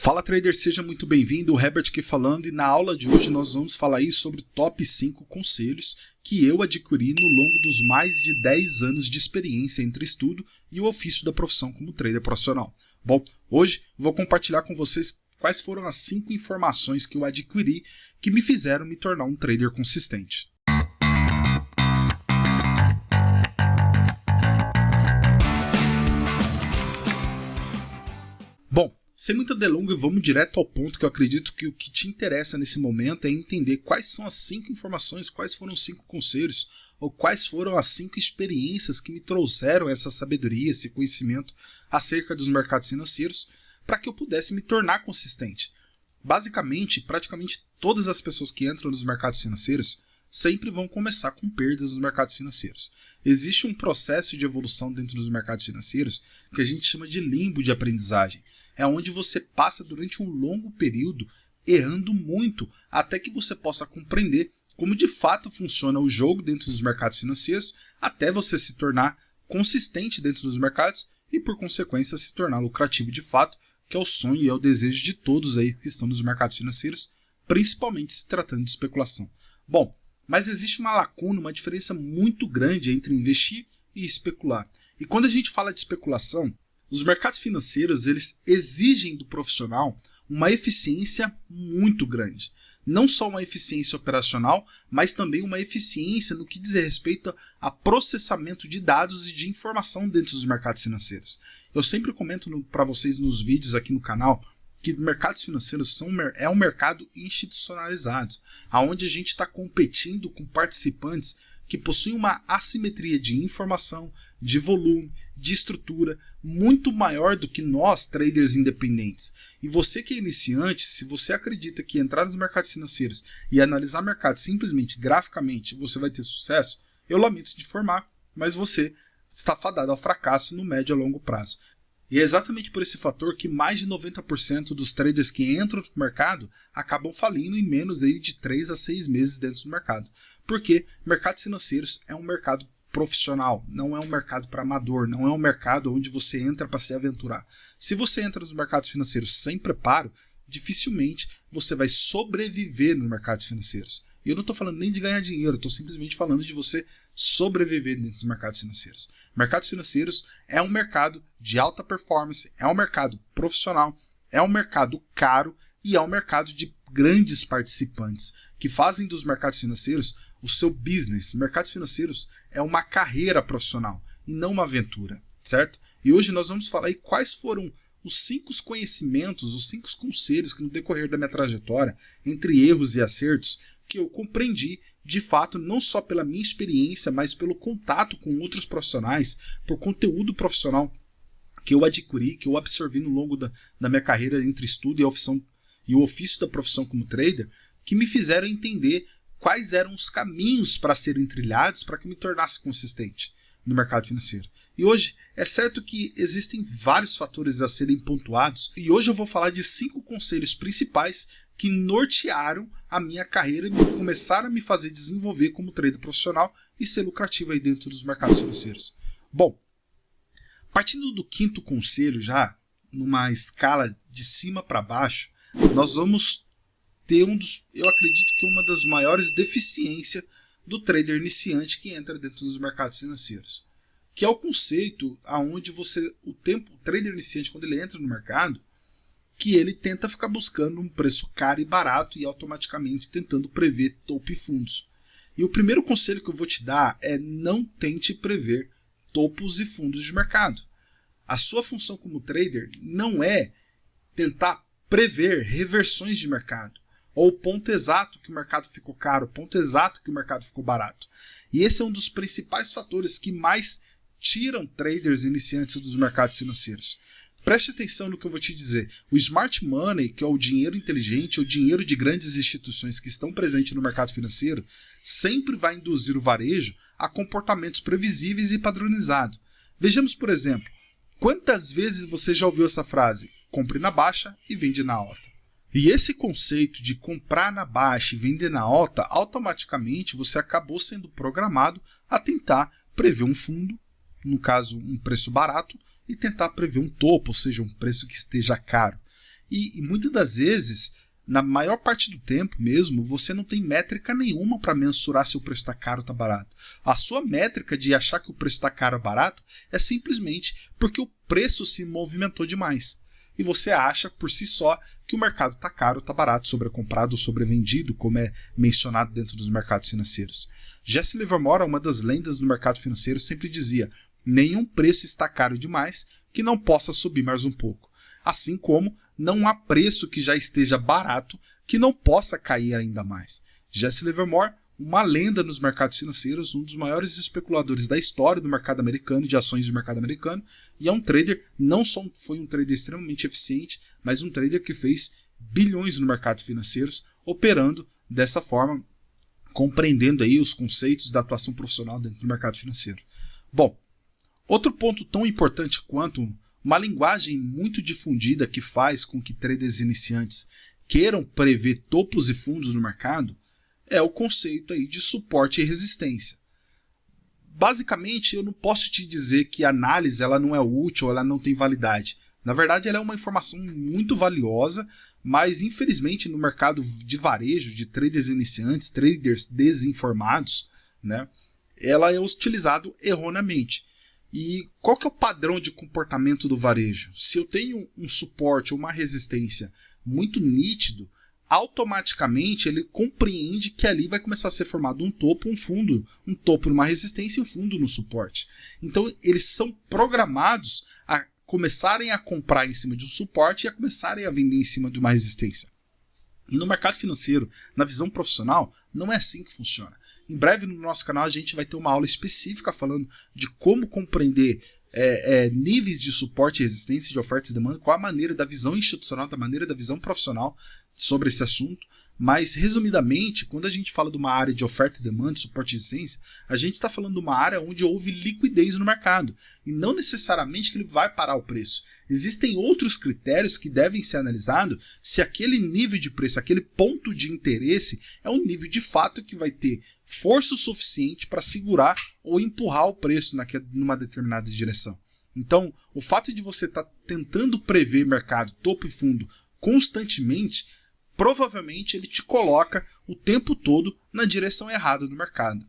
Fala trader, seja muito bem-vindo, o Herbert aqui falando, e na aula de hoje nós vamos falar aí sobre top 5 conselhos que eu adquiri no longo dos mais de 10 anos de experiência entre estudo e o ofício da profissão como trader profissional. Bom, hoje vou compartilhar com vocês quais foram as 5 informações que eu adquiri que me fizeram me tornar um trader consistente. Bom, sem muita delonga, vamos direto ao ponto, que eu acredito que o que te interessa nesse momento é entender quais são as 5 informações, quais foram os 5 conselhos, ou quais foram as 5 experiências que me trouxeram essa sabedoria, esse conhecimento acerca dos mercados financeiros, para que eu pudesse me tornar consistente. Basicamente, praticamente todas as pessoas que entram nos mercados financeiros sempre vão começar com perdas nos mercados financeiros. Existe um processo de evolução dentro dos mercados financeiros que a gente chama de limbo de aprendizagem. É onde você passa durante um longo período errando muito até que você possa compreender como de fato funciona o jogo dentro dos mercados financeiros, até você se tornar consistente dentro dos mercados e, por consequência, se tornar lucrativo de fato, que é o sonho e é o desejo de todos aí que estão nos mercados financeiros, principalmente se tratando de especulação. Bom, mas existe uma lacuna, uma diferença muito grande entre investir e especular. E quando a gente fala de especulação, os mercados financeiros eles exigem do profissional uma eficiência muito grande. Não só uma eficiência operacional, mas também uma eficiência no que diz respeito a processamento de dados e de informação dentro dos mercados financeiros. Eu sempre comento para vocês nos vídeos aqui no canal que mercados financeiros é um mercado institucionalizado, onde a gente está competindo com participantes que possuem uma assimetria de informação, de volume, de estrutura muito maior do que nós, traders independentes. E você que é iniciante, se você acredita que entrar nos mercados financeiros e analisar mercados simplesmente graficamente você vai ter sucesso, eu lamento te informar, mas você está fadado ao fracasso no médio a longo prazo. E é exatamente por esse fator que mais de 90% dos traders que entram no mercado acabam falindo em menos de 3 a 6 meses dentro do mercado. Porque mercados financeiros é um mercado profissional, não é um mercado para amador, não é um mercado onde você entra para se aventurar. Se você entra nos mercados financeiros sem preparo, dificilmente você vai sobreviver nos mercados financeiros. E eu não estou falando nem de ganhar dinheiro, estou simplesmente falando de você sobreviver dentro dos mercados financeiros. Mercados financeiros é um mercado de alta performance, é um mercado profissional, é um mercado caro e é um mercado de grandes participantes que fazem dos mercados financeiros o seu business. Mercados financeiros é uma carreira profissional e não uma aventura, certo? E hoje nós vamos falar aí quais foram os 5 conhecimentos, os 5 conselhos que no decorrer da minha trajetória, entre erros e acertos, que eu compreendi de fato não só pela minha experiência, mas pelo contato com outros profissionais, por conteúdo profissional que eu adquiri, que eu absorvi no longo da minha carreira entre estudo e o ofício da profissão como trader, que me fizeram entender quais eram os caminhos para serem trilhados para que me tornasse consistente no mercado financeiro. E hoje é certo que existem vários fatores a serem pontuados, e hoje eu vou falar de 5 conselhos principais que nortearam a minha carreira e começaram a me fazer desenvolver como trader profissional e ser lucrativo aí dentro dos mercados financeiros. Bom, partindo do 5º conselho já, numa escala de cima para baixo, nós vamos ter eu acredito que uma das maiores deficiências do trader iniciante que entra dentro dos mercados financeiros, que é o conceito aonde o trader iniciante, quando ele entra no mercado, que ele tenta ficar buscando um preço caro e barato e automaticamente tentando prever topo e fundos. E o primeiro conselho que eu vou te dar é não tente prever topos e fundos de mercado. A sua função como trader não é tentar prever reversões de mercado, ou o ponto exato que o mercado ficou caro, o ponto exato que o mercado ficou barato. E esse é um dos principais fatores que mais tiram traders iniciantes dos mercados financeiros. Preste atenção no que eu vou te dizer. O smart money, que é o dinheiro inteligente, o dinheiro de grandes instituições que estão presentes no mercado financeiro, sempre vai induzir o varejo a comportamentos previsíveis e padronizados. Vejamos, por exemplo, quantas vezes você já ouviu essa frase? Compre na baixa e vende na alta. E esse conceito de comprar na baixa e vender na alta, automaticamente você acabou sendo programado a tentar prever um fundo, no caso um preço barato, e tentar prever um topo, ou seja, um preço que esteja caro. E muitas das vezes, na maior parte do tempo mesmo, você não tem métrica nenhuma para mensurar se o preço está caro ou está barato. A sua métrica de achar que o preço está caro ou barato é simplesmente porque o preço se movimentou demais. E você acha por si só que o mercado está caro, está barato, sobrecomprado ou sobrevendido, como é mencionado dentro dos mercados financeiros. Jesse Livermore, uma das lendas do mercado financeiro, sempre dizia: nenhum preço está caro demais que não possa subir mais um pouco. Assim como não há preço que já esteja barato que não possa cair ainda mais. Jesse Livermore, uma lenda nos mercados financeiros, um dos maiores especuladores da história do mercado americano, de ações do mercado americano, e é um trader, não só foi um trader extremamente eficiente, mas um trader que fez bilhões no mercado financeiro, operando dessa forma, compreendendo aí os conceitos da atuação profissional dentro do mercado financeiro. Bom, outro ponto tão importante quanto uma linguagem muito difundida que faz com que traders iniciantes queiram prever topos e fundos no mercado é o conceito aí de suporte e resistência. Basicamente, eu não posso te dizer que a análise ela não é útil ou ela não tem validade. Na verdade, ela é uma informação muito valiosa, mas infelizmente no mercado de varejo, de traders iniciantes, traders desinformados, né, ela é utilizada erroneamente. E qual que é o padrão de comportamento do varejo? Se eu tenho um suporte ou uma resistência muito nítido, automaticamente ele compreende que ali vai começar a ser formado um topo, um fundo, um topo numa resistência e um fundo no suporte. Então eles são programados a começarem a comprar em cima de um suporte e a começarem a vender em cima de uma resistência. E no mercado financeiro, na visão profissional, não é assim que funciona. Em breve no nosso canal a gente vai ter uma aula específica falando de como compreender níveis de suporte e resistência de oferta e demanda, qual a maneira da visão institucional, da maneira da visão profissional sobre esse assunto. Mas, resumidamente, quando a gente fala de uma área de oferta e demanda, suporte e resistência, a gente está falando de uma área onde houve liquidez no mercado. E não necessariamente que ele vai parar o preço. Existem outros critérios que devem ser analisados se aquele nível de preço, aquele ponto de interesse, é um nível de fato que vai ter força suficiente para segurar ou empurrar o preço numa determinada direção. Então, o fato de você estar tentando prever mercado, topo e fundo, constantemente, provavelmente ele te coloca o tempo todo na direção errada do mercado.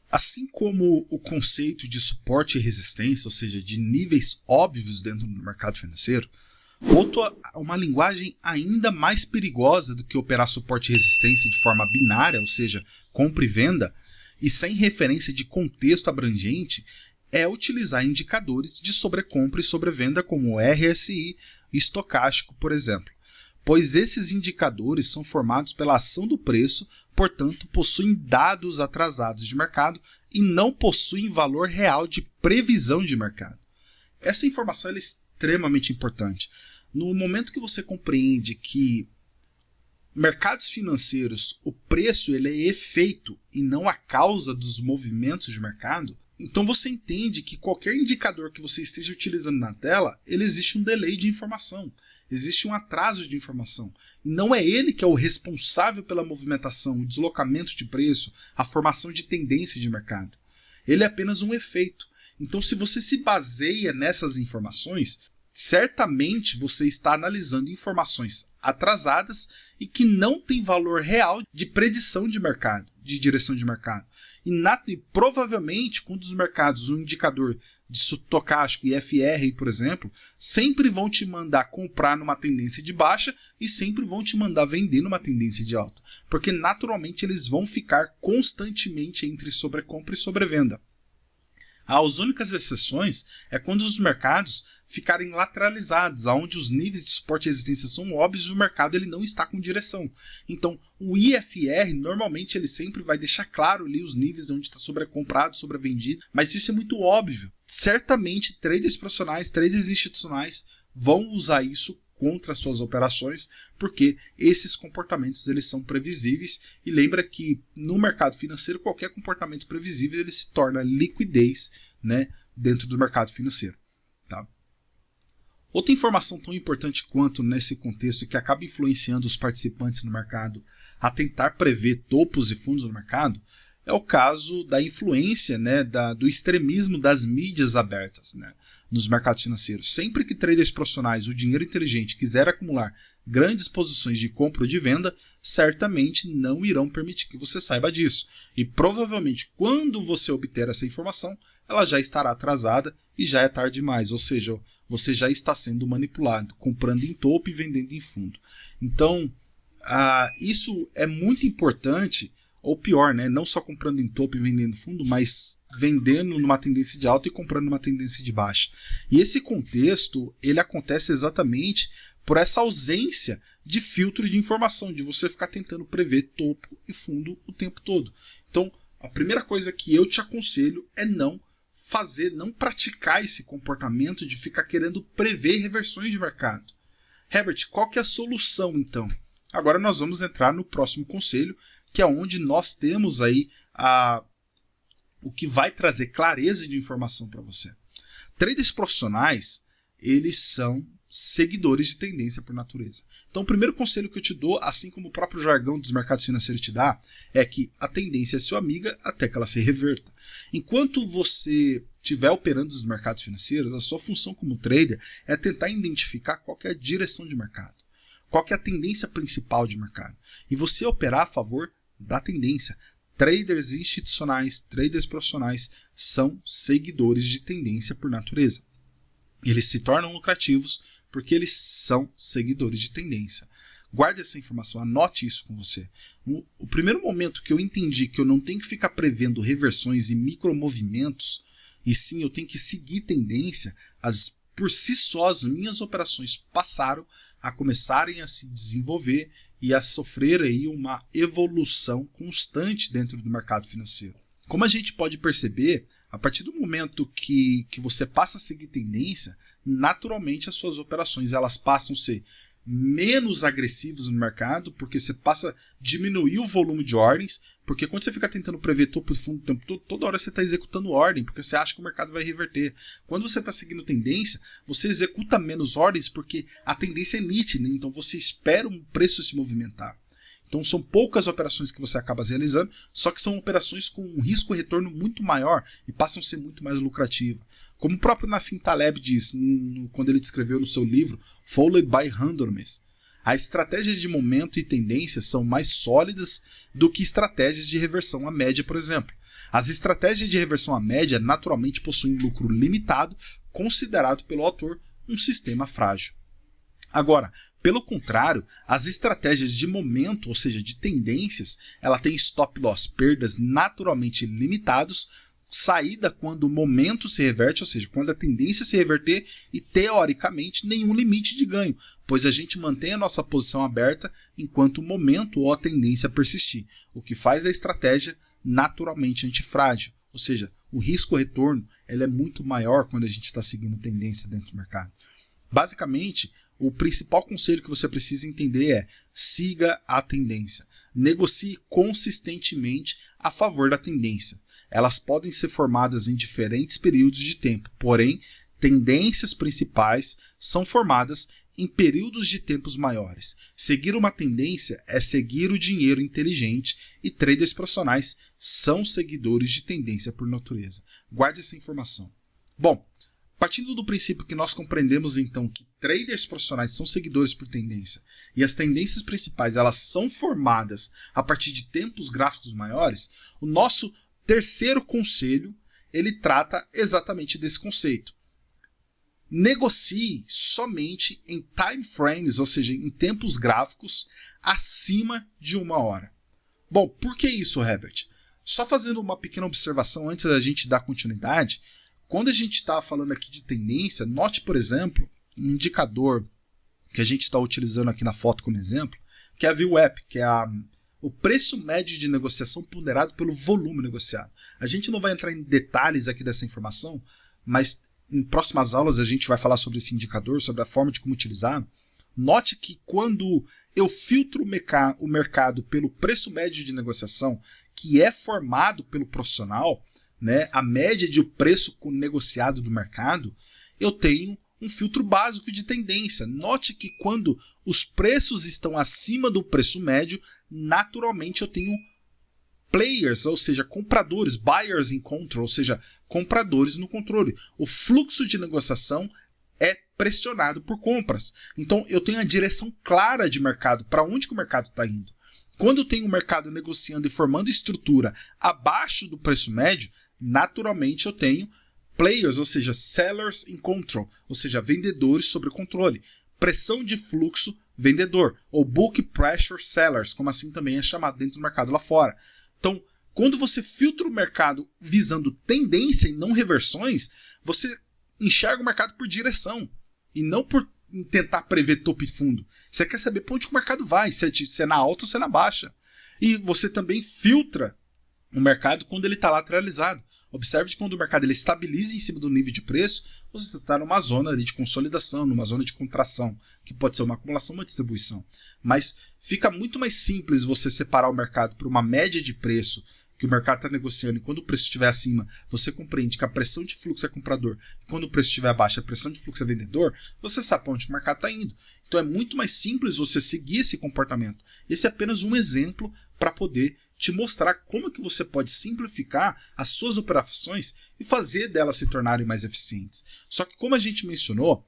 Assim como o conceito de suporte e resistência, ou seja, de níveis óbvios dentro do mercado financeiro, uma linguagem ainda mais perigosa do que operar suporte e resistência de forma binária, ou seja, compra e venda, e sem referência de contexto abrangente, é utilizar indicadores de sobrecompra e sobrevenda como o RSI e estocástico, por exemplo. Pois esses indicadores são formados pela ação do preço, portanto, possuem dados atrasados de mercado e não possuem valor real de previsão de mercado. Essa informação é extremamente importante. No momento que você compreende que mercados financeiros, o preço ele é efeito e não a causa dos movimentos de mercado, então você entende que qualquer indicador que você esteja utilizando na tela, ele existe um delay de informação. Existe um atraso de informação. E não é ele que é o responsável pela movimentação, o deslocamento de preço, a formação de tendência de mercado. Ele é apenas um efeito. Então, se você se baseia nessas informações, certamente você está analisando informações atrasadas e que não têm valor real de predição de mercado, de direção de mercado. E provavelmente, quando os mercados, um indicador de estocástico e FR, por exemplo, sempre vão te mandar comprar numa tendência de baixa e sempre vão te mandar vender numa tendência de alta. Porque naturalmente eles vão ficar constantemente entre sobrecompra e sobrevenda. As únicas exceções é quando os mercados ficarem lateralizados, onde os níveis de suporte e resistência são óbvios e o mercado ele não está com direção. Então, o IFR, normalmente, ele sempre vai deixar claro ali os níveis onde está sobrecomprado, sobrevendido, mas isso é muito óbvio. Certamente, traders profissionais, traders institucionais vão usar isso contra as suas operações, porque esses comportamentos eles são previsíveis e lembra que no mercado financeiro qualquer comportamento previsível ele se torna liquidez, né, dentro do mercado financeiro. Tá? Outra informação tão importante quanto nesse contexto que acaba influenciando os participantes no mercado a tentar prever topos e fundos no mercado é o caso da influência, né, do extremismo das mídias abertas, né, nos mercados financeiros. Sempre que traders profissionais, o dinheiro inteligente, quiser acumular grandes posições de compra ou de venda, certamente não irão permitir que você saiba disso. E provavelmente, quando você obter essa informação, ela já estará atrasada e já é tarde demais, ou seja, você já está sendo manipulado, comprando em topo e vendendo em fundo. Então, isso é muito importante, ou pior, né? Não só comprando em topo e vendendo em fundo, mas vendendo numa tendência de alta e comprando numa tendência de baixa. E esse contexto, ele acontece exatamente por essa ausência de filtro de informação, de você ficar tentando prever topo e fundo o tempo todo. Então, a primeira coisa que eu te aconselho é não praticar esse comportamento de ficar querendo prever reversões de mercado. Herbert, qual que é a solução então? Agora nós vamos entrar no próximo conselho, que é onde nós temos aí o que vai trazer clareza de informação para você. Traders profissionais, eles são seguidores de tendência por natureza. Então, o primeiro conselho que eu te dou, assim como o próprio jargão dos mercados financeiros te dá, é que a tendência é sua amiga até que ela se reverta. Enquanto você estiver operando nos mercados financeiros, a sua função como trader é tentar identificar qual que é a direção de mercado, qual que é a tendência principal de mercado, e você operar a favor da tendência. Traders institucionais, traders profissionais são seguidores de tendência por natureza. Eles se tornam lucrativos porque eles são seguidores de tendência. Guarde essa informação, anote isso com você. O primeiro momento que eu entendi que eu não tenho que ficar prevendo reversões e micromovimentos, e sim eu tenho que seguir tendência, por si só as minhas operações passaram a começarem a se desenvolver e a sofrer aí uma evolução constante dentro do mercado financeiro. Como a gente pode perceber, a partir do momento que você passa a seguir tendência, naturalmente as suas operações elas passam a ser menos agressivas no mercado, porque você passa a diminuir o volume de ordens, porque quando você fica tentando prever topo e fundo o tempo todo, toda hora você está executando ordem, porque você acha que o mercado vai reverter. Quando você está seguindo tendência, você executa menos ordens, porque a tendência é nítida, então você espera um preço se movimentar. Então são poucas operações que você acaba realizando, só que são operações com um risco-retorno muito maior e passam a ser muito mais lucrativas. Como o próprio Nassim Taleb diz, quando ele descreveu no seu livro Followed by Randomness, as estratégias de momento e tendência são mais sólidas do que estratégias de reversão à média, por exemplo. As estratégias de reversão à média naturalmente possuem lucro limitado, considerado pelo autor um sistema frágil. Agora, pelo contrário, as estratégias de momento, ou seja, de tendências, ela tem stop loss, perdas naturalmente limitados, saída quando o momento se reverte, ou seja, quando a tendência se reverter e, teoricamente, nenhum limite de ganho, pois a gente mantém a nossa posição aberta enquanto o momento ou a tendência persistir, o que faz a estratégia naturalmente antifrágil, ou seja, o risco-retorno ele é muito maior quando a gente está seguindo tendência dentro do mercado. Basicamente, o principal conselho que você precisa entender é: siga a tendência. Negocie consistentemente a favor da tendência. Elas podem ser formadas em diferentes períodos de tempo, porém, tendências principais são formadas em períodos de tempos maiores. Seguir uma tendência é seguir o dinheiro inteligente e traders profissionais são seguidores de tendência por natureza. Guarde essa informação. Bom, partindo do princípio que nós compreendemos então que traders profissionais são seguidores por tendência e as tendências principais elas são formadas a partir de tempos gráficos maiores, o nosso terceiro conselho ele trata exatamente desse conceito. Negocie somente em time frames, ou seja, em tempos gráficos acima de 1 hora. Bom, por que isso, Herbert? Só fazendo uma pequena observação antes da gente dar continuidade. Quando a gente está falando aqui de tendência, note, por exemplo, um indicador que a gente está utilizando aqui na foto como exemplo, que é a VWAP, que é o preço médio de negociação ponderado pelo volume negociado. A gente não vai entrar em detalhes aqui dessa informação, mas em próximas aulas a gente vai falar sobre esse indicador, sobre a forma de como utilizar. Note que quando eu filtro o mercado pelo preço médio de negociação, que é formado pelo profissional, né, a média de preço negociado do mercado, eu tenho um filtro básico de tendência. Note que quando os preços estão acima do preço médio, naturalmente eu tenho players, ou seja, compradores, buyers in control, ou seja, compradores no controle. O fluxo de negociação é pressionado por compras. Então eu tenho a direção clara de mercado, para onde que o mercado está indo. Quando eu tenho o mercado negociando e formando estrutura abaixo do preço médio, naturalmente eu tenho players, ou seja, sellers in control, ou seja, vendedores sob controle. Pressão de fluxo vendedor, ou book pressure sellers, como assim também é chamado dentro do mercado lá fora. Então, quando você filtra o mercado visando tendência e não reversões, você enxerga o mercado por direção e não por tentar prever topo e fundo. Você quer saber para onde o mercado vai, se é na alta ou se é na baixa. E você também filtra o mercado quando ele está lateralizado. Observe que quando o mercado ele estabiliza em cima do nível de preço, você está numa zona ali de consolidação, numa zona de contração, que pode ser uma acumulação ou uma distribuição. Mas fica muito mais simples você separar o mercado por uma média de preço que o mercado está negociando, e quando o preço estiver acima, você compreende que a pressão de fluxo é comprador, e quando o preço estiver abaixo, a pressão de fluxo é vendedor, você sabe para onde o mercado está indo. Então é muito mais simples você seguir esse comportamento. Esse é apenas um exemplo para poder te mostrar como que você pode simplificar as suas operações e fazer delas se tornarem mais eficientes. Só que como a gente mencionou,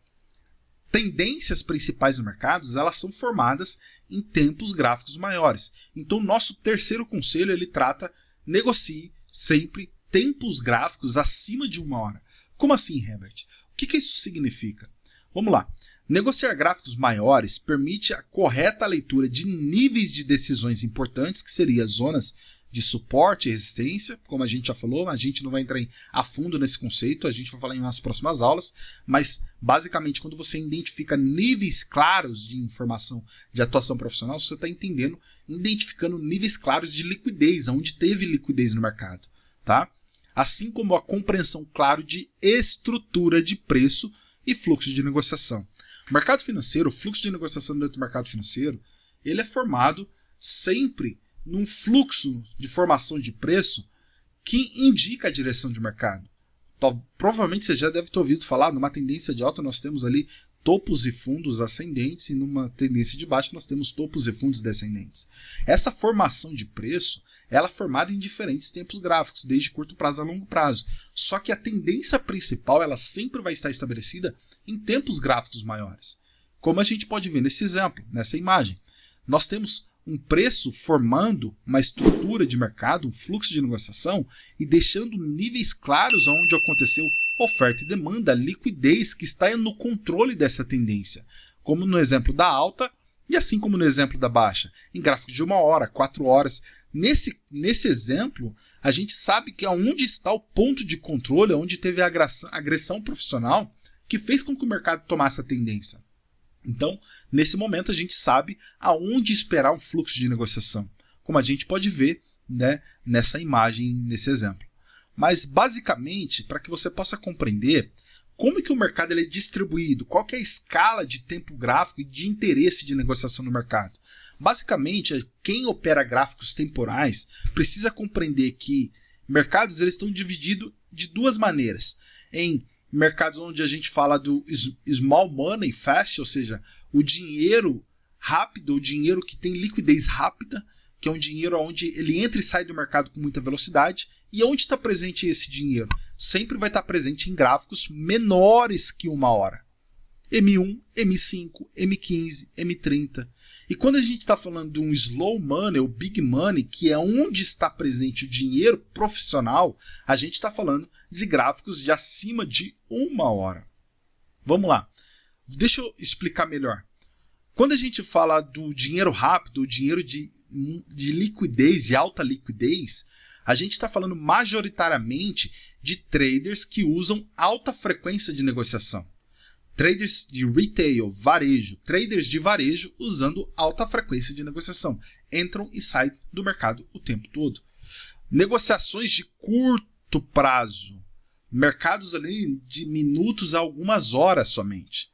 tendências principais no mercado, elas são formadas em tempos gráficos maiores. Então nosso terceiro conselho, ele trata: negocie sempre tempos gráficos acima de 1 hora. Como assim, Herbert? O que isso significa? Vamos lá. Negociar gráficos maiores permite a correta leitura de níveis de decisões importantes, que seriam zonas de suporte e resistência, como a gente já falou. A gente não vai entrar a fundo nesse conceito, a gente vai falar em umas próximas aulas, mas basicamente quando você identifica níveis claros de informação de atuação profissional, você está identificando níveis claros de liquidez, onde teve liquidez no mercado, tá? Assim como a compreensão clara de estrutura de preço e fluxo de negociação. O mercado financeiro, o fluxo de negociação dentro do mercado financeiro, ele é formado sempre num fluxo de formação de preço que indica a direção de mercado. Provavelmente você já deve ter ouvido falar, numa tendência de alta nós temos ali topos e fundos ascendentes, e numa tendência de baixa nós temos topos e fundos descendentes. Essa formação de preço, ela é formada em diferentes tempos gráficos, desde curto prazo a longo prazo. Só que a tendência principal, ela sempre vai estar estabelecida em tempos gráficos maiores. Como a gente pode ver nesse exemplo, nessa imagem. Nós temos um preço formando uma estrutura de mercado, um fluxo de negociação, e deixando níveis claros onde aconteceu oferta e demanda, liquidez que está no controle dessa tendência, como no exemplo da alta e assim como no exemplo da baixa, em gráficos de 1 hora, 4 horas. Nesse exemplo, a gente sabe que onde está o ponto de controle, onde teve a agressão profissional que fez com que o mercado tomasse a tendência. Então, nesse momento, a gente sabe aonde esperar um fluxo de negociação, como a gente pode ver, né, nessa imagem, nesse exemplo. Mas, basicamente, para que você possa compreender como é que o mercado ele é distribuído, qual que é a escala de tempo gráfico e de interesse de negociação no mercado. Basicamente, quem opera gráficos temporais precisa compreender que mercados eles estão divididos de duas maneiras. Em mercados onde a gente fala do small money fast, ou seja, o dinheiro rápido, o dinheiro que tem liquidez rápida, que é um dinheiro onde ele entra e sai do mercado com muita velocidade. E onde está presente esse dinheiro? Sempre vai estar presente em gráficos menores que 1 hora. M1, M5, M15, M30. E quando a gente está falando de um slow money ou big money, que é onde está presente o dinheiro profissional, a gente está falando de gráficos de acima de 1 hora. Vamos lá. Deixa eu explicar melhor. Quando a gente fala do dinheiro rápido, o dinheiro de liquidez, de alta liquidez, a gente está falando majoritariamente de traders que usam alta frequência de negociação. Traders de retail, varejo, traders de varejo usando alta frequência de negociação. Entram e saem do mercado o tempo todo. Negociações de curto prazo. Mercados ali de minutos a algumas horas somente.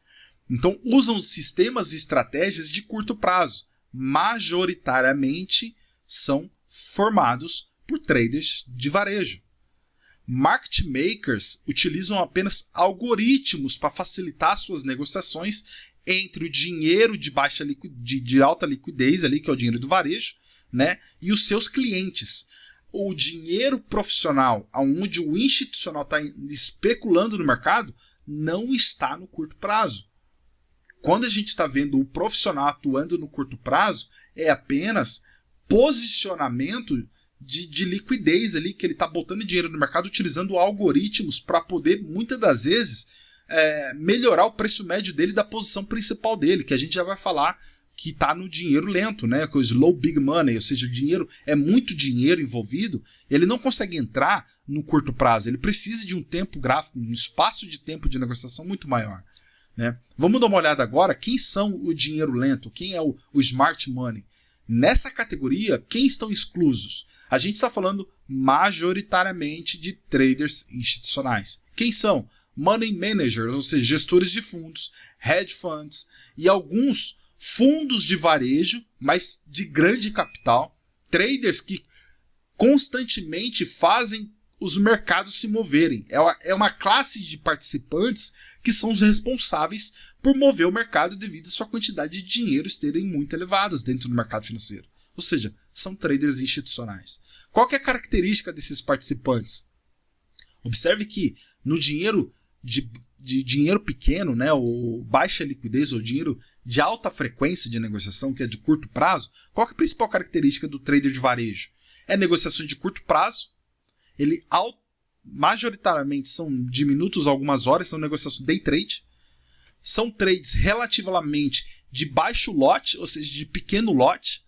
Então usam sistemas e estratégias de curto prazo. Majoritariamente são formados por traders de varejo. Market makers utilizam apenas algoritmos para facilitar suas negociações entre o dinheiro de alta liquidez, ali, que é o dinheiro do varejo, né, e os seus clientes. O dinheiro profissional, onde o institucional está especulando no mercado, não está no curto prazo. Quando a gente está vendo o profissional atuando no curto prazo, é apenas posicionamento de liquidez ali, que ele está botando dinheiro no mercado utilizando algoritmos para poder, muitas das vezes, melhorar o preço médio dele da posição principal dele, que a gente já vai falar que está no dinheiro lento, né? Com o slow big money, ou seja, o dinheiro é muito dinheiro envolvido, ele não consegue entrar no curto prazo, ele precisa de um tempo gráfico, um espaço de tempo de negociação muito maior. Né? Vamos dar uma olhada agora quem são o dinheiro lento, quem é o smart money. Nessa categoria, quem estão exclusos? A gente está falando majoritariamente de traders institucionais. Quem são? Money managers, ou seja, gestores de fundos, hedge funds e alguns fundos de varejo, mas de grande capital, traders que constantemente fazem os mercados se moverem. É uma classe de participantes que são os responsáveis por mover o mercado devido à sua quantidade de dinheiro estarem muito elevadas dentro do mercado financeiro. Ou seja, são traders institucionais. Qual que é a característica desses participantes? Observe que no dinheiro de dinheiro pequeno, né, ou baixa liquidez, ou dinheiro de alta frequência de negociação, que é de curto prazo, qual que é a principal característica do trader de varejo? É negociações de curto prazo. Ele majoritariamente são de minutos a algumas horas, são negociações day trade. São trades relativamente de baixo lote, ou seja, de pequeno lote,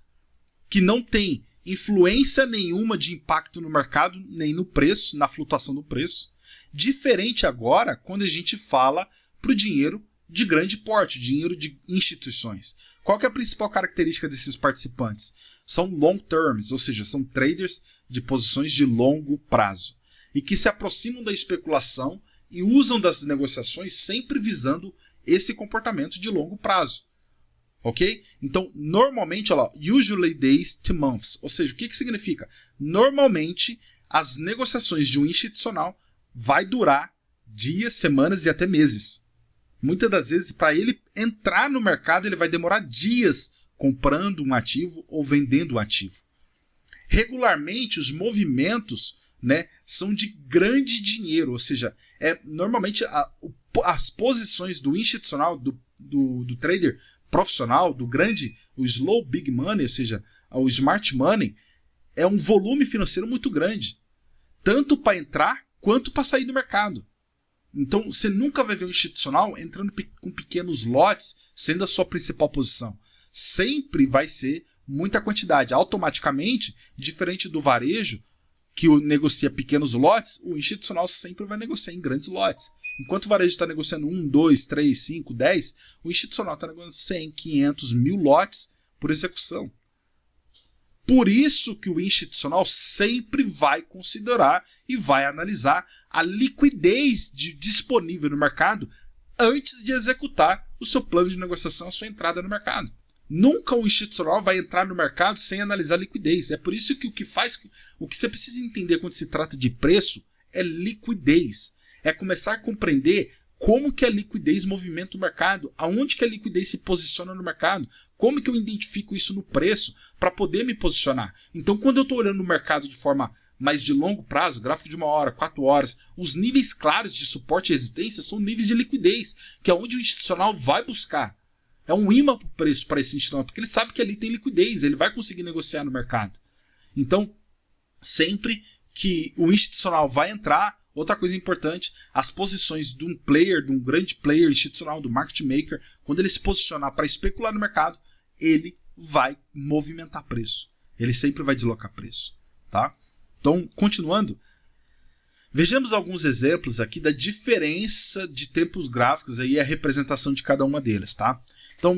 que não tem influência nenhuma de impacto no mercado, nem no preço, na flutuação do preço. Diferente agora quando a gente fala para o dinheiro de grande porte, dinheiro de instituições. Qual que é a principal característica desses participantes? São long terms, ou seja, são traders de posições de longo prazo e que se aproximam da especulação e usam das negociações sempre visando esse comportamento de longo prazo. Ok? Então, normalmente, olha lá, usually days to months, ou seja, o que significa? Normalmente, as negociações de um institucional vai durar dias, semanas e até meses. Muitas das vezes, para ele entrar no mercado, ele vai demorar dias comprando um ativo ou vendendo um ativo. Regularmente, os movimentos, né, são de grande dinheiro, ou seja, normalmente as posições do institucional, do trader profissional, o slow big money, ou seja, o smart money, é um volume financeiro muito grande, tanto para entrar quanto para sair do mercado. Então, você nunca vai ver um institucional entrando com pequenos lotes, sendo a sua principal posição. Sempre vai ser muita quantidade. Automaticamente, diferente do varejo, que negocia pequenos lotes, o institucional sempre vai negociar em grandes lotes. Enquanto o varejo está negociando 1, 2, 3, 5, 10, o institucional está negociando 100, 500, 1000 lotes por execução. Por isso que o institucional sempre vai considerar e vai analisar a liquidez disponível no mercado antes de executar o seu plano de negociação, a sua entrada no mercado. Nunca o institucional vai entrar no mercado sem analisar a liquidez. É por isso que o que você precisa entender quando se trata de preço é liquidez. É começar a compreender como que a liquidez movimenta o mercado, aonde que a liquidez se posiciona no mercado, como que eu identifico isso no preço para poder me posicionar. Então, quando eu estou olhando no mercado de forma mais de longo prazo, gráfico de 1 hora, 4 horas, os níveis claros de suporte e resistência são níveis de liquidez, que é onde o institucional vai buscar. É um imã para o preço para esse institucional, porque ele sabe que ali tem liquidez, ele vai conseguir negociar no mercado. Então, sempre que o institucional vai entrar, outra coisa importante, as posições de um player, de um grande player institucional, do market maker, quando ele se posicionar para especular no mercado, ele vai movimentar preço. Ele sempre vai deslocar preço. Tá? Então, continuando, vejamos alguns exemplos aqui da diferença de tempos gráficos e a representação de cada uma deles. Tá? Então,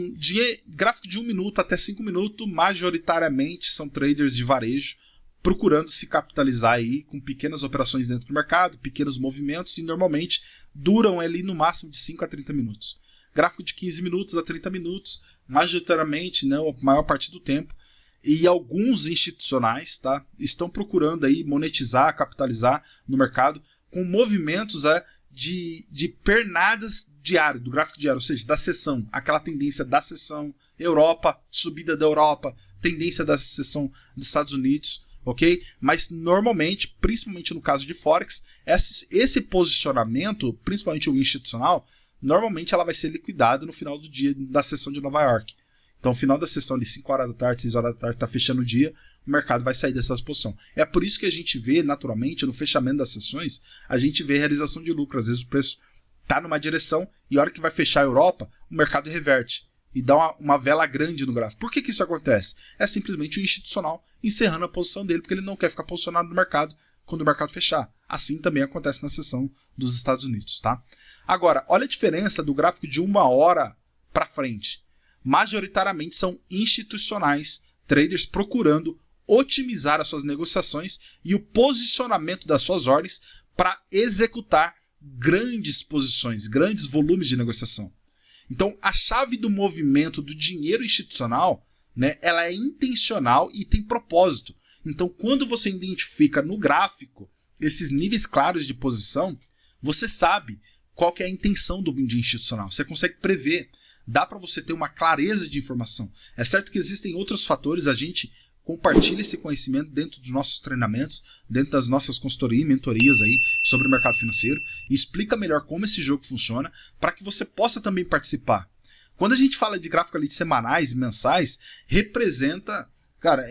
gráfico de 1 minuto até 5 minutos, majoritariamente são traders de varejo, procurando se capitalizar aí com pequenas operações dentro do mercado, pequenos movimentos, e normalmente duram ali no máximo de 5 a 30 minutos. Gráfico de 15 minutos a 30 minutos, majoritariamente, né, a maior parte do tempo, e alguns institucionais, tá, estão procurando aí monetizar, capitalizar no mercado com movimentos de pernadas diárias, do gráfico diário, ou seja, da sessão, aquela tendência da sessão Europa, subida da Europa, tendência da sessão dos Estados Unidos, ok? Mas normalmente, principalmente no caso de Forex, esse posicionamento, principalmente o institucional, normalmente ela vai ser liquidada no final do dia da sessão de Nova York. Então, no final da sessão, ali, 5 horas da tarde, 6 horas da tarde, está fechando o dia, o mercado vai sair dessa posição. É por isso que a gente vê, naturalmente, no fechamento das sessões, a gente vê realização de lucro. Às vezes o preço está numa direção e a hora que vai fechar a Europa, o mercado reverte e dá uma vela grande no gráfico. Por que isso acontece? É simplesmente o institucional encerrando a posição dele, porque ele não quer ficar posicionado no mercado quando o mercado fechar. Assim também acontece na sessão dos Estados Unidos. Tá? Agora, olha a diferença do gráfico de 1 hora para frente. Majoritariamente são institucionais, traders procurando otimizar as suas negociações e o posicionamento das suas ordens para executar grandes posições, grandes volumes de negociação. Então, a chave do movimento do dinheiro institucional, né, ela é intencional e tem propósito. Então, quando você identifica no gráfico esses níveis claros de posição, você sabe qual que é a intenção do institucional. Você consegue prever. Dá para você ter uma clareza de informação. É certo que existem outros fatores, a gente compartilha esse conhecimento dentro dos nossos treinamentos, dentro das nossas consultorias e mentorias aí sobre o mercado financeiro, e explica melhor como esse jogo funciona, para que você possa também participar. Quando a gente fala de gráfico ali de semanais e mensais, representa, cara,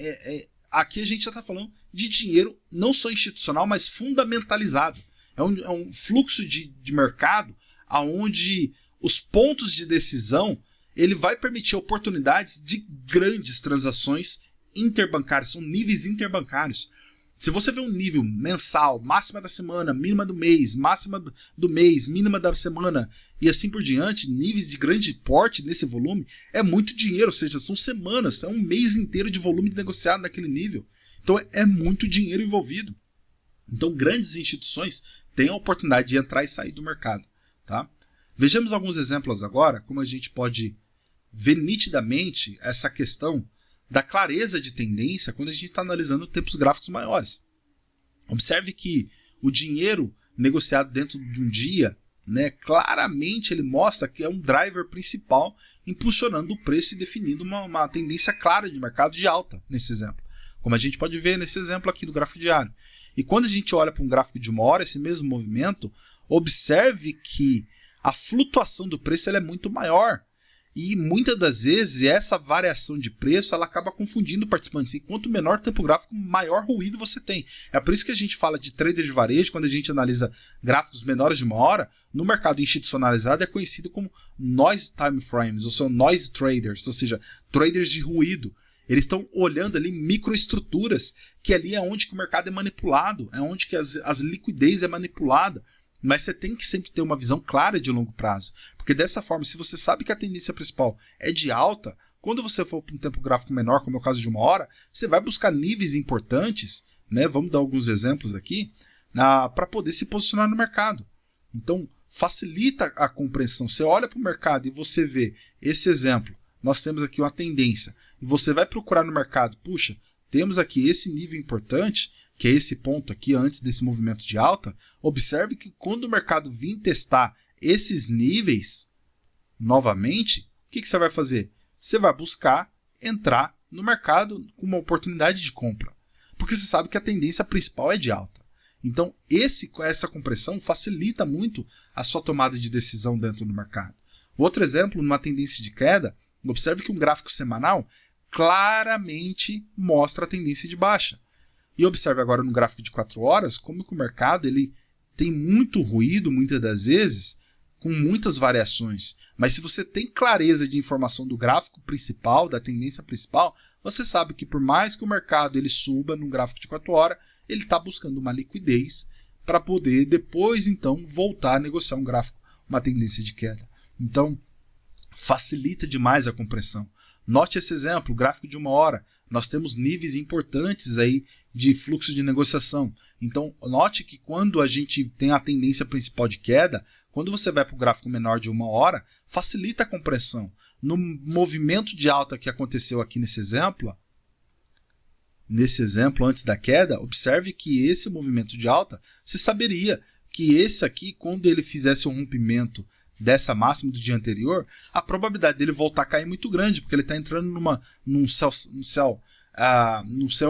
aqui a gente já está falando de dinheiro não só institucional, mas fundamentalizado. É um fluxo de mercado onde os pontos de decisão, ele vai permitir oportunidades de grandes transações interbancárias, são níveis interbancários. Se você vê um nível mensal, máxima da semana, mínima do mês, máxima do mês, mínima da semana e assim por diante, níveis de grande porte nesse volume, é muito dinheiro, ou seja, são semanas, é um mês inteiro de volume negociado naquele nível. Então é muito dinheiro envolvido. Então grandes instituições têm a oportunidade de entrar e sair do mercado. Tá? Vejamos alguns exemplos agora, como a gente pode ver nitidamente essa questão da clareza de tendência quando a gente está analisando tempos gráficos maiores. Observe que o dinheiro negociado dentro de um dia, né, claramente ele mostra que é um driver principal impulsionando o preço e definindo uma tendência clara de mercado de alta, nesse exemplo. Como a gente pode ver nesse exemplo aqui do gráfico diário. E quando a gente olha para um gráfico de 1 hora, esse mesmo movimento, observe que a flutuação do preço ela é muito maior. E muitas das vezes essa variação de preço ela acaba confundindo participantes. E quanto menor o tempo gráfico, maior ruído você tem. É por isso que a gente fala de trader de varejo, quando a gente analisa gráficos menores de 1 hora, no mercado institucionalizado é conhecido como noise time frames, ou são noise traders, ou seja, traders de ruído. Eles estão olhando ali microestruturas, que ali é onde que o mercado é manipulado, é onde que as liquidez é manipulada. Mas você tem que sempre ter uma visão clara de longo prazo. Porque dessa forma, se você sabe que a tendência principal é de alta, quando você for para um tempo gráfico menor, como é o caso de 1 hora, você vai buscar níveis importantes, né? Vamos dar alguns exemplos aqui, para poder se posicionar no mercado. Então, facilita a compreensão. Você olha para o mercado e você vê esse exemplo. Nós temos aqui uma tendência. E você vai procurar no mercado, puxa, temos aqui esse nível importante, que é esse ponto aqui antes desse movimento de alta. Observe que quando o mercado vir testar esses níveis novamente, o que você vai fazer? Você vai buscar entrar no mercado com uma oportunidade de compra, porque você sabe que a tendência principal é de alta. Então essa compressão facilita muito a sua tomada de decisão dentro do mercado. Outro exemplo, numa tendência de queda, observe que um gráfico semanal claramente mostra a tendência de baixa. E observe agora no gráfico de 4 horas como que o mercado ele tem muito ruído, muitas das vezes, com muitas variações. Mas se você tem clareza de informação do gráfico principal, da tendência principal, você sabe que por mais que o mercado ele suba no gráfico de 4 horas, ele está buscando uma liquidez para poder depois, então, voltar a negociar um gráfico, uma tendência de queda. Então, facilita demais a compreensão. Note esse exemplo, gráfico de 1 hora. Nós temos níveis importantes aí de fluxo de negociação. Então, note que quando a gente tem a tendência principal de queda, quando você vai para o gráfico menor de 1 hora, facilita a compreensão. No movimento de alta que aconteceu aqui nesse exemplo antes da queda, observe que esse movimento de alta, você saberia que esse aqui, quando ele fizesse um rompimento dessa máxima do dia anterior, a probabilidade dele voltar a cair é muito grande, porque ele está entrando num céu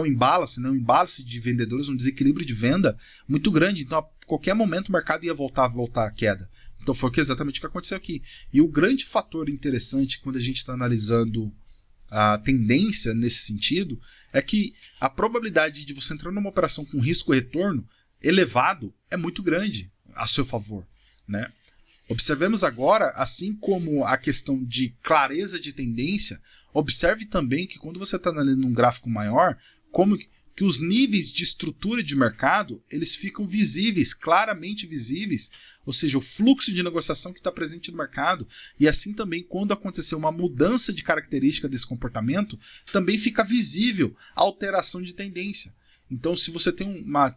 imbalance, né? Um imbalance de vendedores, um desequilíbrio de venda muito grande. Então, a qualquer momento o mercado ia voltar à queda. Então foi exatamente o que aconteceu aqui. E o grande fator interessante quando a gente está analisando a tendência nesse sentido é que a probabilidade de você entrar numa operação com risco-retorno elevado é muito grande a seu favor, né? Observemos agora, assim como a questão de clareza de tendência, observe também que quando você está analisando um gráfico maior, como que os níveis de estrutura de mercado eles ficam visíveis, claramente visíveis, ou seja, o fluxo de negociação que está presente no mercado, e assim também quando acontecer uma mudança de característica desse comportamento, também fica visível a alteração de tendência. Então, se você tem uma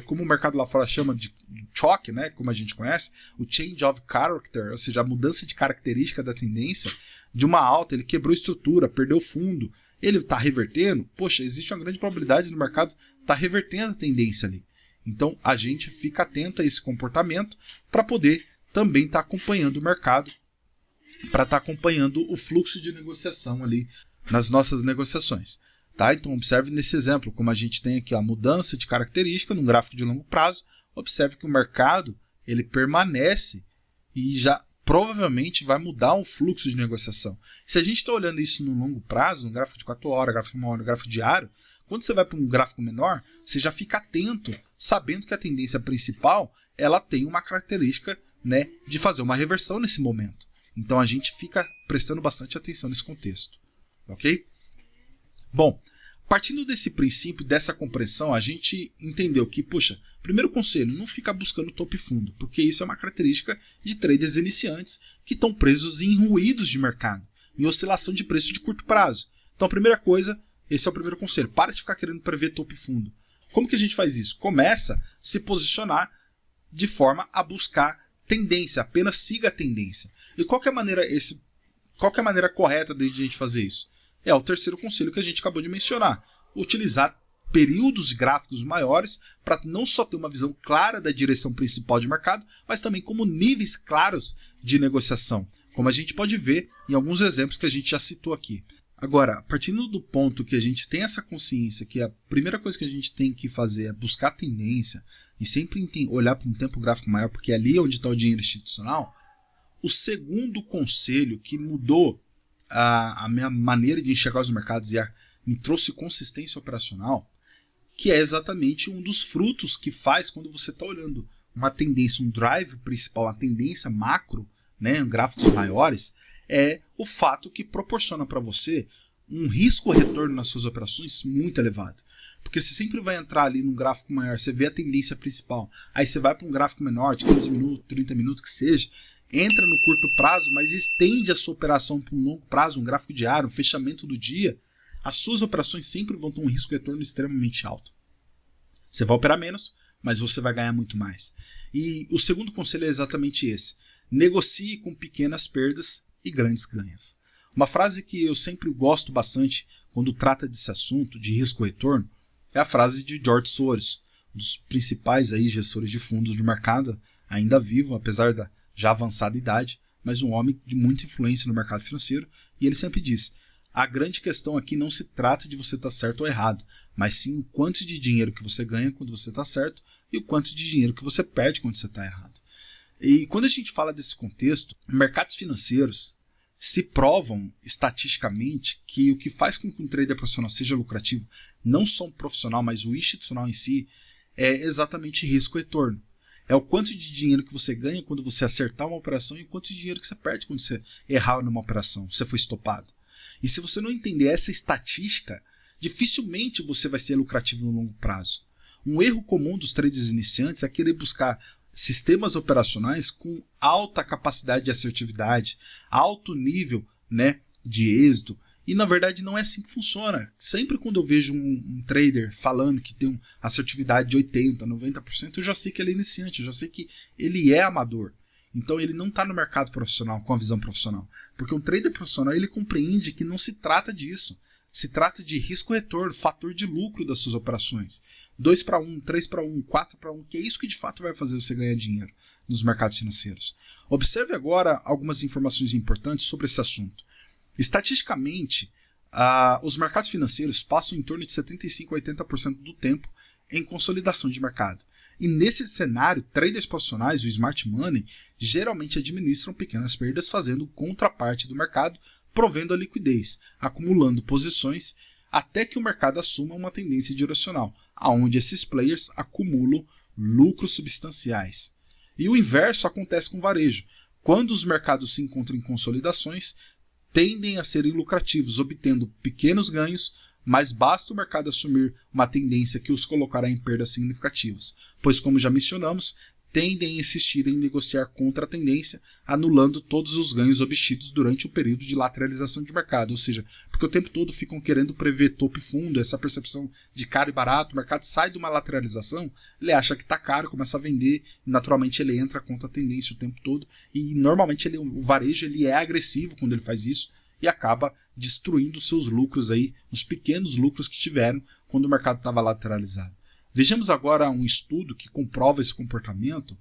como o mercado lá fora chama de choque, né, como a gente conhece, o change of character, ou seja, a mudança de característica da tendência, de uma alta, ele quebrou estrutura, perdeu fundo, ele está revertendo, poxa, existe uma grande probabilidade no mercado estar revertendo a tendência ali. Então, a gente fica atento a esse comportamento para poder também estar acompanhando o mercado, para estar acompanhando o fluxo de negociação ali nas nossas negociações. Tá? Então, observe nesse exemplo, como a gente tem aqui a mudança de característica num gráfico de longo prazo, observe que o mercado ele permanece e já provavelmente vai mudar o fluxo de negociação. Se a gente está olhando isso no longo prazo, no gráfico de 4 horas, gráfico de 1 hora, gráfico diário, quando você vai para um gráfico menor, você já fica atento, sabendo que a tendência principal ela tem uma característica, né, de fazer uma reversão nesse momento. Então, a gente fica prestando bastante atenção nesse contexto. Ok? Bom, partindo desse princípio, dessa compreensão, a gente entendeu que, puxa, primeiro conselho, não fica buscando topo e fundo, porque isso é uma característica de traders iniciantes que estão presos em ruídos de mercado, em oscilação de preço de curto prazo. Então, a primeira coisa, esse é o primeiro conselho, para de ficar querendo prever topo e fundo. Como que a gente faz isso? Começa a se posicionar de forma a buscar tendência, apenas siga a tendência. E qual que é a maneira correta de a gente fazer isso? É o terceiro conselho que a gente acabou de mencionar. Utilizar períodos gráficos maiores para não só ter uma visão clara da direção principal de mercado, mas também como níveis claros de negociação, como a gente pode ver em alguns exemplos que a gente já citou aqui. Agora, partindo do ponto que a gente tem essa consciência que a primeira coisa que a gente tem que fazer é buscar tendência e sempre olhar para um tempo gráfico maior, porque é ali onde está o dinheiro institucional, o segundo conselho que mudou a minha maneira de enxergar os mercados e me trouxe consistência operacional, que é exatamente um dos frutos que faz quando você está olhando uma tendência, um drive principal, uma tendência macro, né, gráficos maiores, é o fato que proporciona para você um risco-retorno nas suas operações muito elevado. Porque você sempre vai entrar ali num gráfico maior, você vê a tendência principal, aí você vai para um gráfico menor, de 15 minutos, 30 minutos que seja, entra no curto prazo, mas estende a sua operação para um longo prazo, um gráfico diário, um fechamento do dia, as suas operações sempre vão ter um risco-retorno extremamente alto. Você vai operar menos, mas você vai ganhar muito mais. E o segundo conselho é exatamente esse. Negocie com pequenas perdas e grandes ganhos. Uma frase que eu sempre gosto bastante quando trata desse assunto de risco-retorno é a frase de George Soros, um dos principais aí gestores de fundos de mercado, ainda vivo, apesar da já avançada idade, mas um homem de muita influência no mercado financeiro, e ele sempre diz: a grande questão aqui não se trata de você estar certo ou errado, mas sim o quanto de dinheiro que você ganha quando você está certo e o quanto de dinheiro que você perde quando você está errado. E quando a gente fala desse contexto, mercados financeiros se provam estatisticamente que o que faz com que um trader profissional seja lucrativo, não só um profissional, mas o institucional em si, é exatamente risco-retorno. É o quanto de dinheiro que você ganha quando você acertar uma operação e o quanto de dinheiro que você perde quando você errar numa operação, você foi estopado. E se você não entender essa estatística, dificilmente você vai ser lucrativo no longo prazo. Um erro comum dos traders iniciantes é querer buscar sistemas operacionais com alta capacidade de assertividade, alto nível, né, de êxito. E na verdade não é assim que funciona. Sempre quando eu vejo um trader falando que tem uma assertividade de 80%, 90%, eu já sei que ele é iniciante, eu já sei que ele é amador. Então ele não está no mercado profissional com a visão profissional. Porque um trader profissional ele compreende que não se trata disso. Se trata de risco-retorno, fator de lucro das suas operações. 2-1, 3-1, 4-1, que é isso que de fato vai fazer você ganhar dinheiro nos mercados financeiros. Observe agora algumas informações importantes sobre esse assunto. Estatisticamente, os mercados financeiros passam em torno de 75% a 80% do tempo em consolidação de mercado. E nesse cenário, traders profissionais, o smart money, geralmente administram pequenas perdas fazendo contraparte do mercado, provendo a liquidez, acumulando posições até que o mercado assuma uma tendência direcional, aonde esses players acumulam lucros substanciais. E o inverso acontece com o varejo. Quando os mercados se encontram em consolidações, tendem a serem lucrativos, obtendo pequenos ganhos, mas basta o mercado assumir uma tendência que os colocará em perdas significativas, pois, como já mencionamos, tendem a insistir em negociar contra a tendência, anulando todos os ganhos obtidos durante o período de lateralização de mercado, ou seja, porque o tempo todo ficam querendo prever topo e fundo, essa percepção de caro e barato, o mercado sai de uma lateralização, ele acha que está caro, começa a vender, e naturalmente ele entra contra a tendência o tempo todo, e normalmente o varejo ele é agressivo quando ele faz isso, e acaba destruindo seus lucros aí, os pequenos lucros que tiveram quando o mercado estava lateralizado. Vejamos agora um estudo que comprova esse comportamento,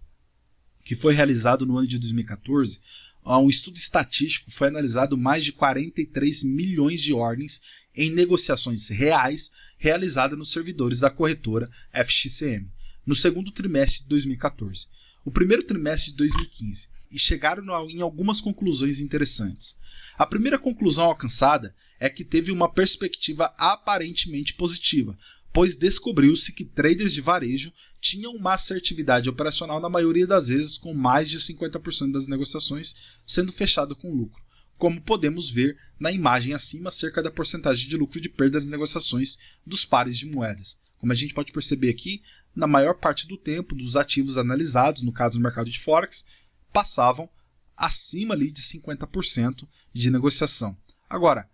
que foi realizado no ano de 2014. Um estudo estatístico, foi analisado mais de 43 milhões de ordens em negociações reais realizadas nos servidores da corretora FXCM, no segundo trimestre de 2014, o primeiro trimestre de 2015, e chegaram em algumas conclusões interessantes. A primeira conclusão alcançada é que teve uma perspectiva aparentemente positiva, pois descobriu-se que traders de varejo tinham uma assertividade operacional na maioria das vezes com mais de 50% das negociações sendo fechado com lucro, como podemos ver na imagem acima acerca da porcentagem de lucro de perda das negociações dos pares de moedas. Como a gente pode perceber aqui, na maior parte do tempo dos ativos analisados, no caso do mercado de Forex, passavam acima ali de 50% de negociação. Agora,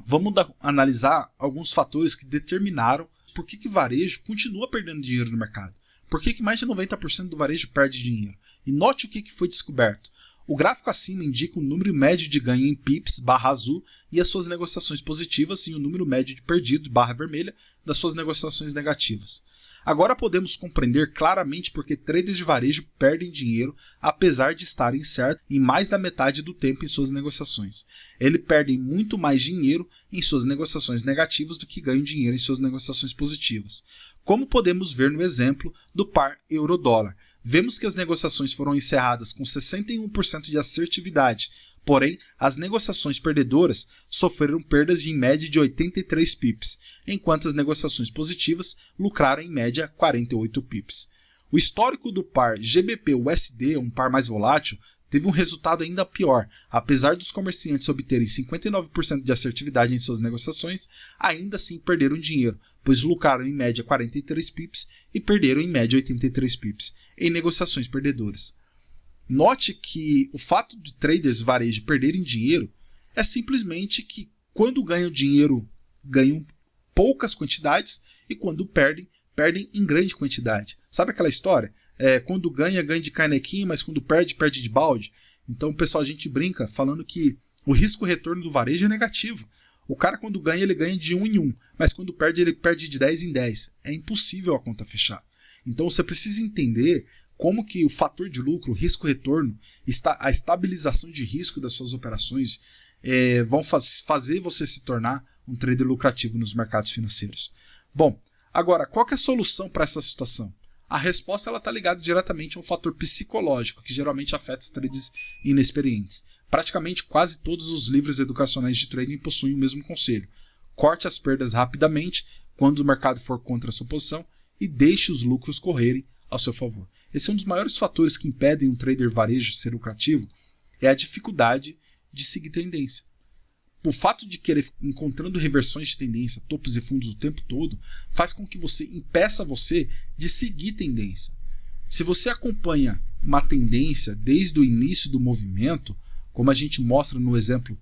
vamos analisar alguns fatores que determinaram por que varejo continua perdendo dinheiro no mercado. Por que mais de 90% do varejo perde dinheiro? E note o que foi descoberto. O gráfico acima indica o número médio de ganho em pips, barra azul, e as suas negociações positivas, e o número médio de perdidos, barra vermelha, das suas negociações negativas. Agora podemos compreender claramente porque traders de varejo perdem dinheiro, apesar de estarem certos em mais da metade do tempo em suas negociações. Eles perdem muito mais dinheiro em suas negociações negativas do que ganham dinheiro em suas negociações positivas. Como podemos ver no exemplo do par euro-dólar. Vemos que as negociações foram encerradas com 61% de assertividade, porém, as negociações perdedoras sofreram perdas de em média de 83 pips, enquanto as negociações positivas lucraram em média 48 pips. O histórico do par GBP-USD, um par mais volátil, teve um resultado ainda pior. Apesar dos comerciantes obterem 59% de assertividade em suas negociações, ainda assim perderam dinheiro, pois lucraram em média 43 pips e perderam em média 83 pips em negociações perdedoras. Note que o fato de traders de varejo perderem dinheiro é simplesmente que quando ganham dinheiro, ganham poucas quantidades e quando perdem, perdem em grande quantidade. Sabe aquela história? Quando ganha, ganha de canequinho, mas quando perde, perde de balde. Então, pessoal, a gente brinca falando que o risco-retorno do varejo é negativo. O cara, quando ganha, ele ganha de 1 em 1, mas quando perde, ele perde de 10 em 10. É impossível a conta fechar. Então, você precisa entender como que o fator de lucro, o risco-retorno, a estabilização de risco das suas operações vão fazer você se tornar um trader lucrativo nos mercados financeiros. Bom, agora, qual que é a solução para essa situação? A resposta está ligada diretamente a um fator psicológico, que geralmente afeta os traders inexperientes. Praticamente quase todos os livros educacionais de trading possuem o mesmo conselho. Corte as perdas rapidamente quando o mercado for contra a sua posição e deixe os lucros correrem ao seu favor. Esse é um dos maiores fatores que impedem um trader varejo ser lucrativo, é a dificuldade de seguir tendência. O fato de querer encontrando reversões de tendência, topos e fundos o tempo todo, faz com que impeça você de seguir tendência. Se você acompanha uma tendência desde o início do movimento, como a gente mostra no exemplo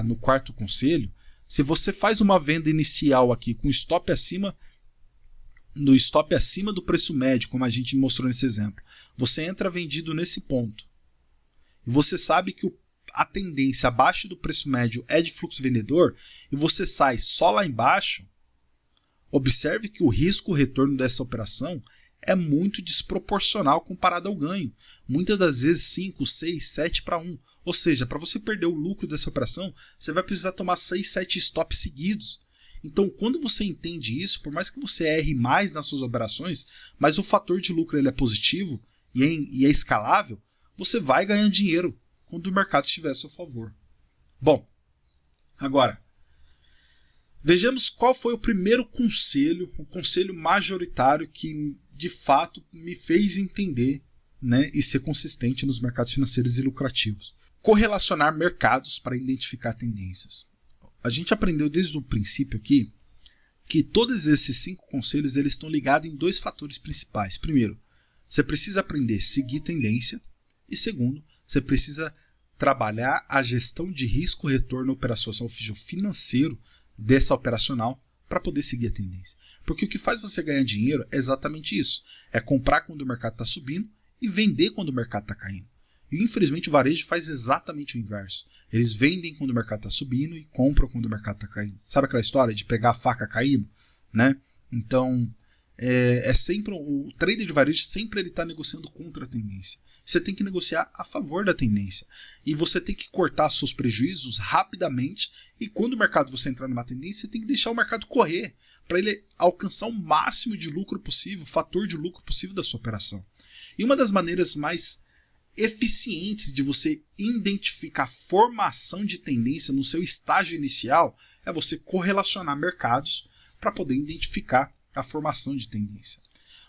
no quarto conselho, se você faz uma venda inicial aqui com stop acima do preço médio, como a gente mostrou nesse exemplo, você entra vendido nesse ponto. E você sabe que a tendência abaixo do preço médio é de fluxo vendedor e você sai só lá embaixo, observe que o risco-retorno dessa operação é muito desproporcional comparado ao ganho. Muitas das vezes 5, 6, 7 para 1. Ou seja, para você perder o lucro dessa operação, você vai precisar tomar 6, 7 stops seguidos. Então, quando você entende isso, por mais que você erre mais nas suas operações, mas o fator de lucro ele é positivo e é escalável, você vai ganhar dinheiro quando o mercado estiver a seu favor. Bom, agora, vejamos qual foi o primeiro conselho, o conselho majoritário que de fato me fez entender, né, e ser consistente nos mercados financeiros e lucrativos. Correlacionar mercados para identificar tendências. A gente aprendeu desde o princípio aqui que todos esses 5 conselhos eles estão ligados em 2 fatores principais. Primeiro, você precisa aprender a seguir tendência. E segundo, você precisa trabalhar a gestão de risco-retorno operacional, ou seja, o financeiro dessa operacional para poder seguir a tendência. Porque o que faz você ganhar dinheiro é exatamente isso. É comprar quando o mercado está subindo e vender quando o mercado está caindo. E infelizmente o varejo faz exatamente o inverso. Eles vendem quando o mercado está subindo e compram quando o mercado está caindo. Sabe aquela história de pegar a faca caindo? Né? Então, sempre o trader de varejo sempre ele está negociando contra a tendência. Você tem que negociar a favor da tendência. E você tem que cortar seus prejuízos rapidamente. E quando o mercado você entrar numa tendência, você tem que deixar o mercado correr para ele alcançar o máximo de lucro possível, o fator de lucro possível da sua operação. E uma das maneiras mais eficientes de você identificar a formação de tendência no seu estágio inicial é você correlacionar mercados para poder identificar a formação de tendência.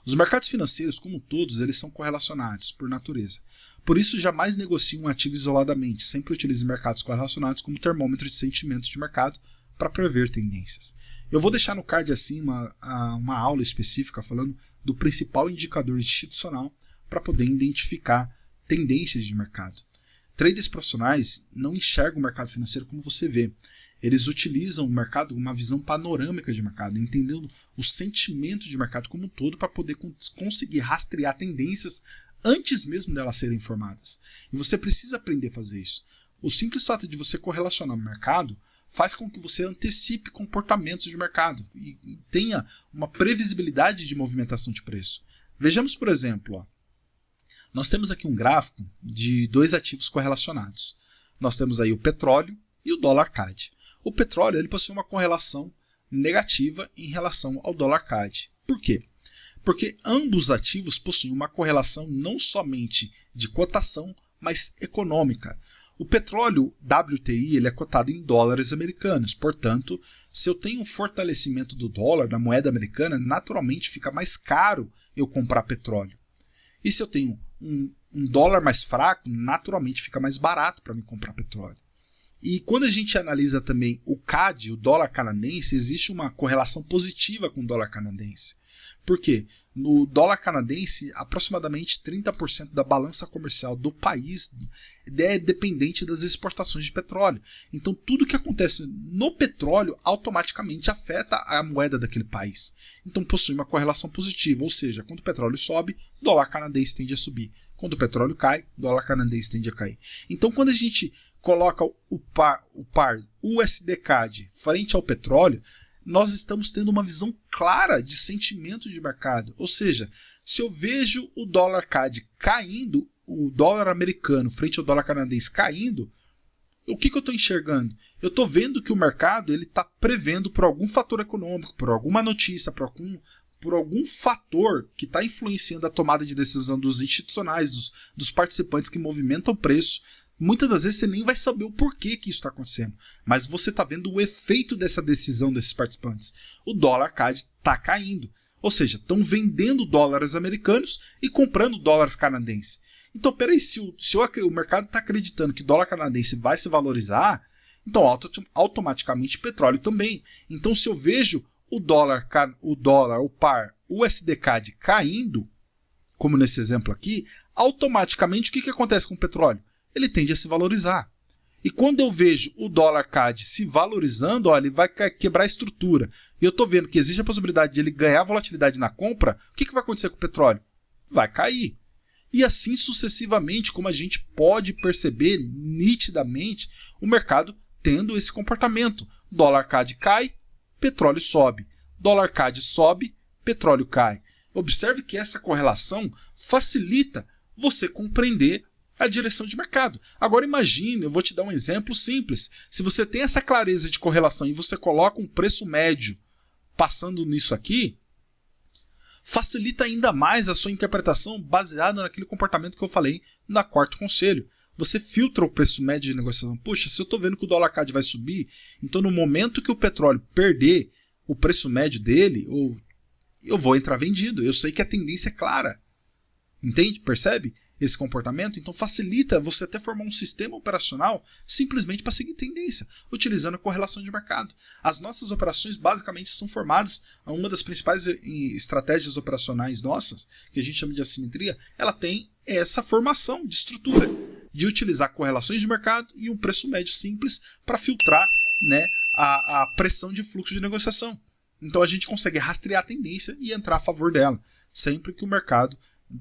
Os mercados financeiros, como todos, eles são correlacionados por natureza. Por isso, jamais negocie um ativo isoladamente. Sempre utilize mercados correlacionados como termômetro de sentimentos de mercado para prever tendências. Eu vou deixar no card acima uma aula específica falando do principal indicador institucional para poder identificar tendências de mercado. Traders profissionais não enxergam o mercado financeiro como você vê. Eles utilizam o mercado, uma visão panorâmica de mercado, entendendo o sentimento de mercado como um todo para poder conseguir rastrear tendências antes mesmo delas serem formadas. E você precisa aprender a fazer isso. O simples fato de você correlacionar o mercado faz com que você antecipe comportamentos de mercado e tenha uma previsibilidade de movimentação de preço. Vejamos, por exemplo, nós temos aqui um gráfico de 2 ativos correlacionados. Nós temos aí o petróleo e o dólar CAD. O petróleo ele possui uma correlação negativa em relação ao dólar CAD. Por quê? Porque ambos ativos possuem uma correlação não somente de cotação, mas econômica. O petróleo WTI ele é cotado em dólares americanos, portanto, se eu tenho um fortalecimento do dólar, da moeda americana, naturalmente fica mais caro eu comprar petróleo. E se eu tenho um dólar mais fraco, naturalmente fica mais barato para me comprar petróleo. E quando a gente analisa também o CAD, o dólar canadense, existe uma correlação positiva com o dólar canadense. Por quê? No dólar canadense, aproximadamente 30% da balança comercial do país é dependente das exportações de petróleo. Então, tudo que acontece no petróleo automaticamente afeta a moeda daquele país. Então, possui uma correlação positiva, ou seja, quando o petróleo sobe, o dólar canadense tende a subir. Quando o petróleo cai, o dólar canadense tende a cair. Então, quando a gente coloca o par USD-CAD frente ao petróleo, nós estamos tendo uma visão clara de sentimento de mercado. Ou seja, se eu vejo o dólar CAD caindo, o dólar americano frente ao dólar canadense caindo, o que eu estou enxergando? Eu estou vendo que o mercado está prevendo por algum fator econômico, por alguma notícia, por algum fator que está influenciando a tomada de decisão dos institucionais, dos participantes que movimentam o preço. Muitas das vezes você nem vai saber o porquê que isso está acontecendo, mas você está vendo o efeito dessa decisão desses participantes. O dólar CAD está caindo, ou seja, estão vendendo dólares americanos e comprando dólares canadenses. Então, peraí, se o mercado está acreditando que o dólar canadense vai se valorizar, então automaticamente petróleo também. Então, se eu vejo o par USD-CAD caindo, como nesse exemplo aqui, automaticamente o que acontece com o petróleo? Ele tende a se valorizar. E quando eu vejo o dólar CAD se valorizando, ele vai quebrar a estrutura. E eu estou vendo que existe a possibilidade de ele ganhar volatilidade na compra, o que vai acontecer com o petróleo? Vai cair. E assim sucessivamente, como a gente pode perceber nitidamente, o mercado tendo esse comportamento. Dólar CAD cai, petróleo sobe. Dólar CAD sobe, petróleo cai. Observe que essa correlação facilita você compreender a direção de mercado. Agora imagine, eu vou te dar um exemplo simples. Se você tem essa clareza de correlação e você coloca um preço médio passando nisso aqui, facilita ainda mais a sua interpretação baseada naquele comportamento que eu falei na quarto conselho. Você filtra o preço médio de negociação. Puxa, se eu estou vendo que o dólar CAD vai subir, então no momento que o petróleo perder o preço médio dele, eu vou entrar vendido. Eu sei que a tendência é clara. Entende? Percebe esse comportamento? Então facilita você até formar um sistema operacional simplesmente para seguir tendência, utilizando a correlação de mercado. As nossas operações basicamente são formadas, uma das principais estratégias operacionais nossas, que a gente chama de assimetria, ela tem essa formação de estrutura, de utilizar correlações de mercado e um preço médio simples para filtrar, né, a pressão de fluxo de negociação. Então a gente consegue rastrear a tendência e entrar a favor dela, sempre que o mercado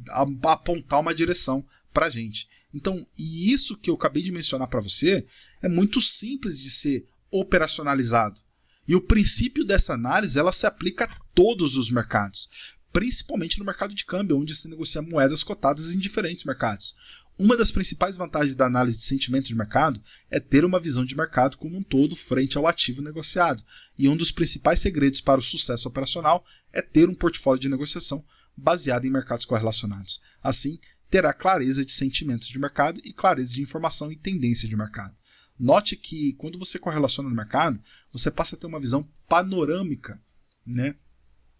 apontar uma direção para a gente. Então, e isso que eu acabei de mencionar para você é muito simples de ser operacionalizado. E o princípio dessa análise ela se aplica a todos os mercados, principalmente no mercado de câmbio, onde se negocia moedas cotadas em diferentes mercados. Uma das principais vantagens da análise de sentimentos de mercado é ter uma visão de mercado como um todo frente ao ativo negociado. E um dos principais segredos para o sucesso operacional é ter um portfólio de negociação baseado em mercados correlacionados. Assim, terá clareza de sentimentos de mercado e clareza de informação e tendência de mercado. Note que quando você correlaciona no mercado, você passa a ter uma visão panorâmica, né,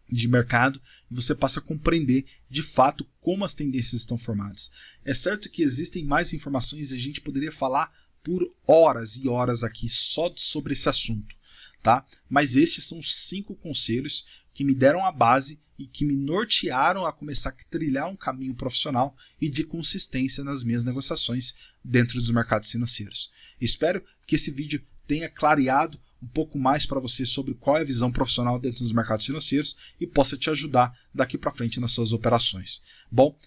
de mercado, e você passa a compreender de fato como as tendências estão formadas. É certo que existem mais informações e a gente poderia falar por horas e horas aqui só sobre esse assunto, tá? Mas estes são 5 conselhos que me deram a base e que me nortearam a começar a trilhar um caminho profissional e de consistência nas minhas negociações dentro dos mercados financeiros. Espero que esse vídeo tenha clareado um pouco mais para você sobre qual é a visão profissional dentro dos mercados financeiros e possa te ajudar daqui para frente nas suas operações. Bom,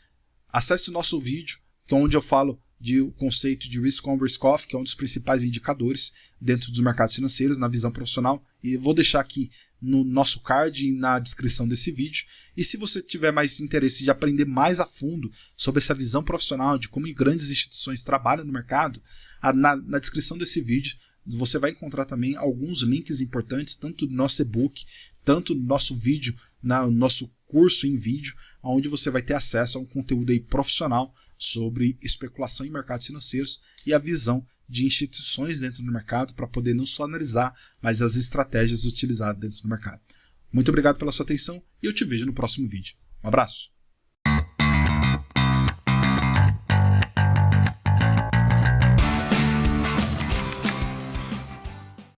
acesse o nosso vídeo, que é onde eu falo do conceito de Risk On, Risk Off, que é um dos principais indicadores dentro dos mercados financeiros, na visão profissional, e vou deixar aqui no nosso card e na descrição desse vídeo. E se você tiver mais interesse de aprender mais a fundo sobre essa visão profissional, de como grandes instituições trabalham no mercado, na descrição desse vídeo você vai encontrar também alguns links importantes, tanto do nosso e-book, tanto do nosso vídeo, no nosso curso em vídeo, onde você vai ter acesso a um conteúdo aí profissional sobre especulação em mercados financeiros e a visão de instituições dentro do mercado para poder não só analisar, mas as estratégias utilizadas dentro do mercado. Muito obrigado pela sua atenção e eu te vejo no próximo vídeo. Um abraço!